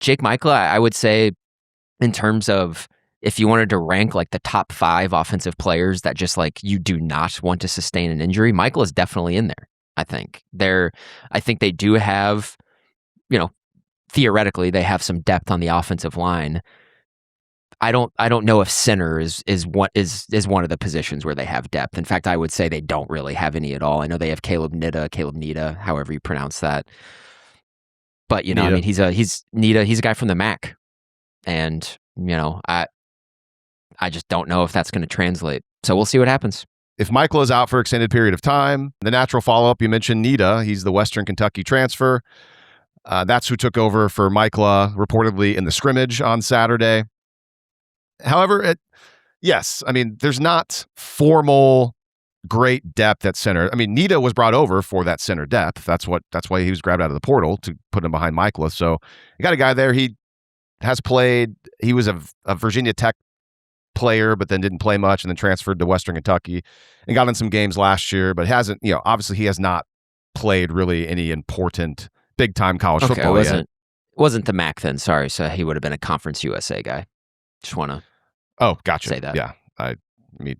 Jake Maikkula, I would say, in terms of if you wanted to rank like the top 5 offensive players that just like you do not want to sustain an injury, Maikkula is definitely in there. I think they do have, theoretically they have some depth on the offensive line. I don't know if center is one of the positions where they have depth. In fact, I would say they don't really have any at all. I know they have Caleb Nida, however you pronounce that. But Nida. I mean, he's a guy from the MAC, and I just don't know if that's going to translate. So we'll see what happens. If Maikkula is out for an extended period of time, the natural follow-up, you mentioned Nida. He's the Western Kentucky transfer. That's who took over for Maikkula reportedly in the scrimmage on Saturday. However, yes, I mean, there's not formal great depth at center. I mean, Nida was brought over for that center depth. That's why he was grabbed out of the portal to put him behind Maikkula. So you got a guy there. He has played. He was a Virginia Tech player, but then didn't play much and then transferred to Western Kentucky and got in some games last year, but hasn't, obviously he has not played really any important big time college football yet. Wasn't the MAC then, sorry. So he would have been a Conference USA guy. Just want to gotcha. say that. Yeah. I mean,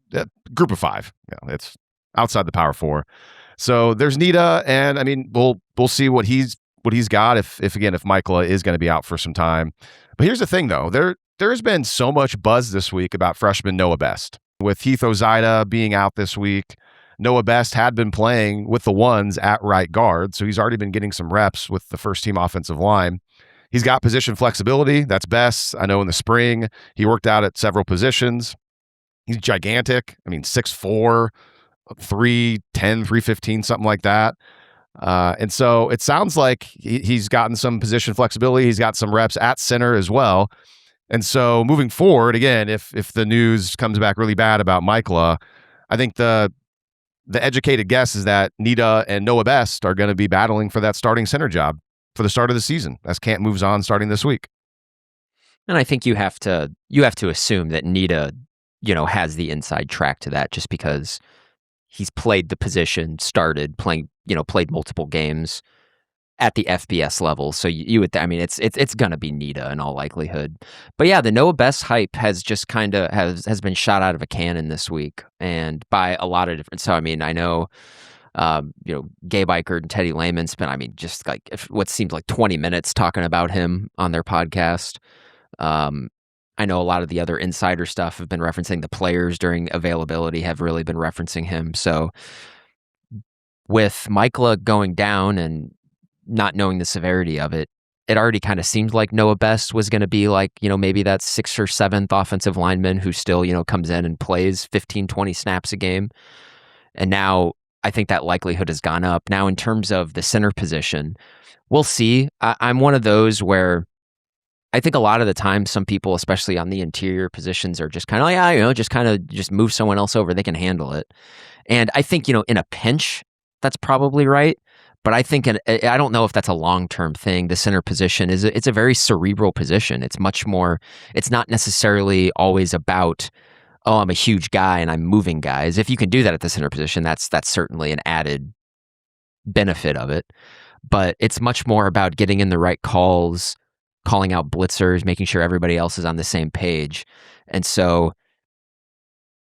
group of 5. It's outside the Power 4. So there's Nida, and I mean, we'll see what he's got if Maikkula is going to be out for some time. But here's the thing though, there's been so much buzz this week about freshman Noah Best. With Heath Ozida being out this week, Noah Best had been playing with the ones at right guard, so he's already been getting some reps with the first team offensive line. He's got position flexibility. That's best. I know in the spring, he worked out at several positions. He's gigantic. I mean, 6'4", 310, 315, something like that. And so it sounds like he's gotten some position flexibility. He's got some reps at center as well. And so moving forward, again, if the news comes back really bad about Maikkula, I think the educated guess is that Nida and Noah Best are going to be battling for that starting center job for the start of the season as Camp moves on starting this week. And I think you have to assume that Nida, has the inside track to that just because he's played the position, started playing, played multiple games at the FBS level. So you would, I mean, it's going to be Nida in all likelihood. But yeah, the Noah Best hype has just kind of has been shot out of a cannon this week, and by a lot of different. So I mean, I know, Gabe Eichert and Teddy Lehman spent, I mean, just like what seems like 20 minutes talking about him on their podcast. I know a lot of the other insider stuff have been referencing the players during availability have really been referencing him. So with Maikkula going down and not knowing the severity of it, it already kind of seemed like Noah Best was going to be like, maybe that 6th or 7th offensive lineman who still, comes in and plays 15, 20 snaps a game. And now I think that likelihood has gone up. Now, in terms of the center position, we'll see. I'm one of those where I think a lot of the time, some people, especially on the interior positions, are just kind of like, just move someone else over. They can handle it. And I think, in a pinch, that's probably right. But I think, I don't know if that's a long-term thing. The center position it's a very cerebral position. It's much more, it's not necessarily always about, oh, I'm a huge guy and I'm moving guys. If you can do that at the center position, that's certainly an added benefit of it. But it's much more about getting in the right calls, calling out blitzers, making sure everybody else is on the same page. And so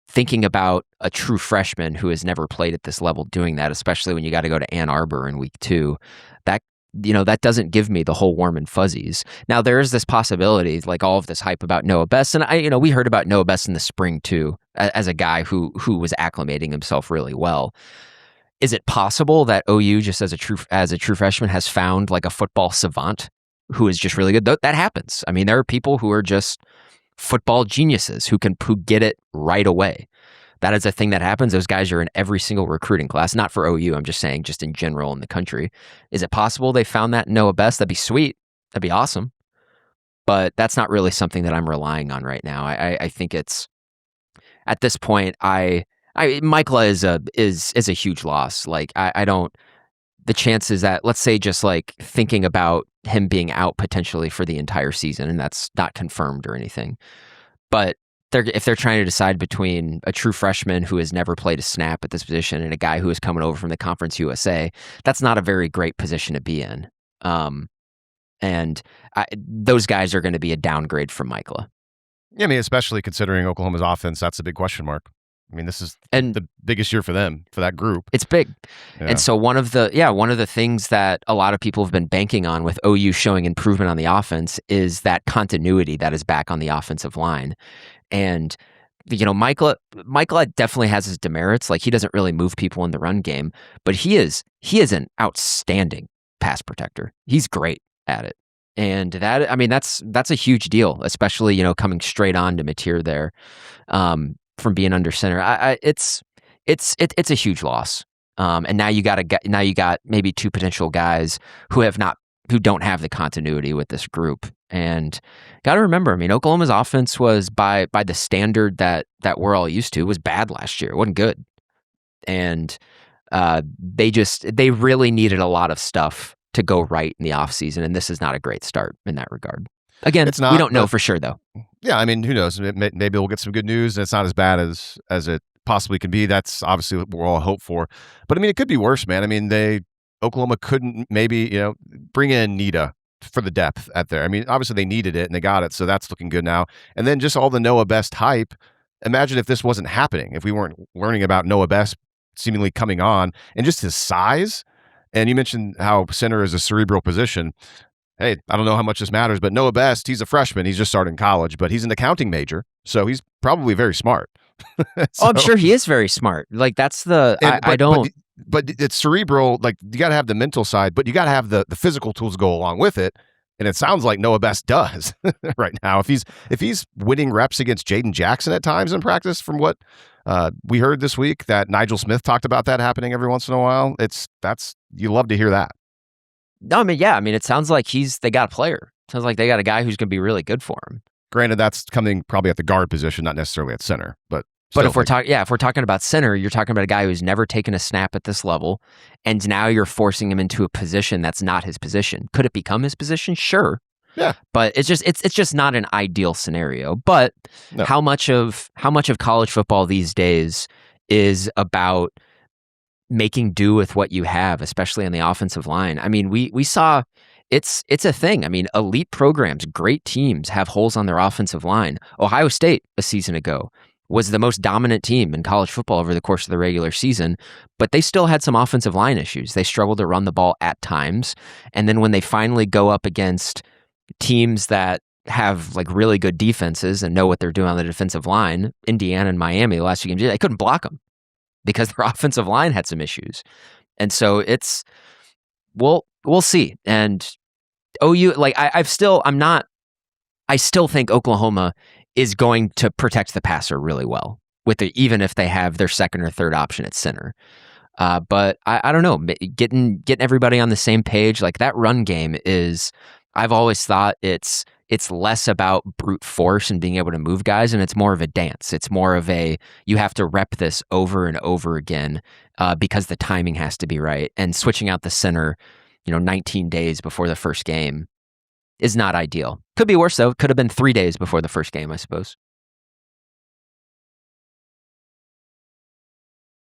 thinking about a true freshman who has never played at this level doing that, especially when you got to go to Ann Arbor in week 2, that doesn't give me the whole warm and fuzzies. Now there is this possibility, like all of this hype about Noah Best, and we heard about Noah Best in the spring too, as a guy who was acclimating himself really well. Is it possible that OU, just as a true freshman, has found like a football savant who is just really good? That happens. I mean, there are people who are just football geniuses who get it right away. That is a thing that happens. Those guys are in every single recruiting class, not for OU. I'm just saying, just in general in the country. Is it possible they found that in Noah Best? That'd be sweet. That'd be awesome. But that's not really something that I'm relying on right now. I think it's, at this point, Maikkula is a huge loss. Like I don't. The chances that, let's say, just like thinking about him being out potentially for the entire season, and that's not confirmed or anything, but if they're trying to decide between a true freshman who has never played a snap at this position and a guy who is coming over from the Conference USA, that's not a very great position to be in. And And those guys are going to be a downgrade from Maikkula. Yeah, I mean, especially considering Oklahoma's offense, that's a big question mark. I mean, this is the biggest year for them, for that group. It's big. Yeah. And so one of the things that a lot of people have been banking on with OU showing improvement on the offense is that continuity that is back on the offensive line. And Maikkula definitely has his demerits. Like, he doesn't really move people in the run game, but he is an outstanding pass protector. He's great at it. And that's a huge deal, especially, coming straight on to Mateer there, from being under center. It's a huge loss. And now you got maybe two potential guys who don't have the continuity with this group. And got to remember, Oklahoma's offense was by the standard that we're all used to, was bad last year. It wasn't good. And they really needed a lot of stuff to go right in the offseason, and this is not a great start in that regard. Again, it's not, we don't know for sure, though. Yeah, who knows? Maybe we'll get some good news, and it's not as bad as it possibly can be. That's obviously what we're all hope for. But, it could be worse, man. Oklahoma couldn't maybe, bring in Nita for the depth at there. Obviously they needed it, and they got it, so that's looking good now. And then just all the Noah Best hype. Imagine if this wasn't happening, if we weren't learning about Noah Best seemingly coming on, and just his size. And you mentioned how center is a cerebral position. Hey, I don't know how much this matters, but Noah Best, he's a freshman. He's just starting college, but he's an accounting major, so he's probably very smart. I'm sure he is very smart. Like, that's the But it's cerebral. Like, you got to have the mental side, but you got to have the physical tools go along with it. And it sounds like Noah Best does right now. If he's winning reps against Jaden Jackson at times in practice, from what we heard this week, that Nigel Smith talked about that happening every once in a while. You love to hear that. No, it sounds like they got a player. It sounds like they got a guy who's going to be really good for him. Granted, that's coming probably at the guard position, not necessarily at center, but if we're talking about center, you're talking about a guy who's never taken a snap at this level, and now you're forcing him into a position that's not his position. Could it become his position? Sure. Yeah. But it's just not an ideal scenario. But no. how much of college football these days is about making do with what you have, especially on the offensive line? We saw it's a thing. Elite programs, great teams have holes on their offensive line. Ohio State a season ago was the most dominant team in college football over the course of the regular season, but they still had some offensive line issues. They struggled to run the ball at times. And then when they finally go up against teams that have like really good defenses and know what they're doing on the defensive line, Indiana and Miami, the last few games, they couldn't block them because their offensive line had some issues. And so we'll see. And OU, I still think Oklahoma is going to protect the passer really well, even if they have their second or third option at center. But I don't know, getting everybody on the same page, like that run game is, I've always thought it's less about brute force and being able to move guys, and it's more of a dance. It's more of you have to rep this over and over again because the timing has to be right. And switching out the center, 19 days before the first game is not ideal. Could be worse, though. Could have been 3 days before the first game, I suppose.